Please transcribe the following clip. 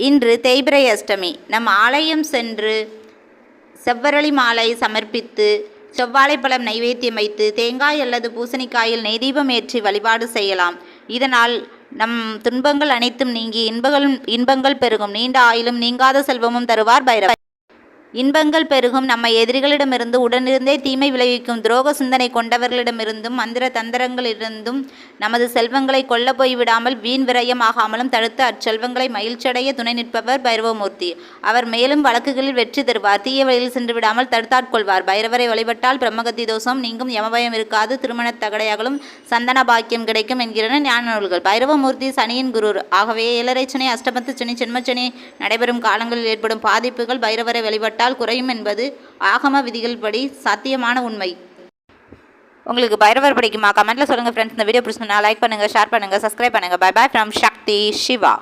இன்று தேய்பிறை அஷ்டமி. நம் ஆலயம் சென்று செவ்வரளி மாலை சமர்ப்பித்து செவ்வாழைப்பழம் நைவேத்தியம் வைத்து தேங்காய் அல்லது பூசணிக்காயில் நெய் தீபம் ஏற்றி வழிபாடு செய்யலாம். இதனால் நம் துன்பங்கள் அனைத்தும் நீங்கி இன்பங்கள் பெருகும். நீண்ட ஆயுளும் நீங்காத செல்வமும் தருவார் பைரவர். இன்பங்கள் பெருகும். நம்மை எதிரிகளிடமிருந்து உடனிருந்தே தீமை விளைவிக்கும் துரோக சிந்தனை கொண்டவர்களிடமிருந்தும் மந்திர தந்திரங்களிலிருந்தும் நமது செல்வங்களை கொல்ல போய்விடாமல் வீண் விரயமாகாமலும் தடுத்து அச்செல்வங்களை மகிழ்ச்சியடைய துணை நிற்பவர் பைரவமூர்த்தி. அவர் மேலும் வழக்குகளில் வெற்றி தருவார். தீய வழியில் சென்று விடாமல் தடுத்தாட்கொள்வார். பைரவரை வழிபட்டால் பிரம்மகத்தி தோஷம் நீங்கும், யமபயம் இருக்காது, திருமண தகடையாகலும் சந்தன பாக்கியம் கிடைக்கும் என்கின்றன ஞான நூல்கள். பைரவமூர்த்தி சனியின் குரு. ஆகவே 7.5 சனி, அஷ்டமத்து சனி, ஜென்மச்சனி நடைபெறும் காலங்களில் ஏற்படும் பாதிப்புகள் பைரவரை வழிபட்டால் குறையும் என்பது ஆகம விதிகள் படி சாத்தியமான உண்மை. உங்களுக்கு பைரவர் பிடிக்குமா? கமெண்ட்ல சொல்லுங்க ஃப்ரெண்ட்ஸ். இந்த வீடியோ பிடிச்சிருந்தா லைக் பண்ணுங்க, ஷேர் பண்ணுங்க, சப்ஸ்கிரைப் பண்ணுங்க. Bye bye from Sakthi Siva.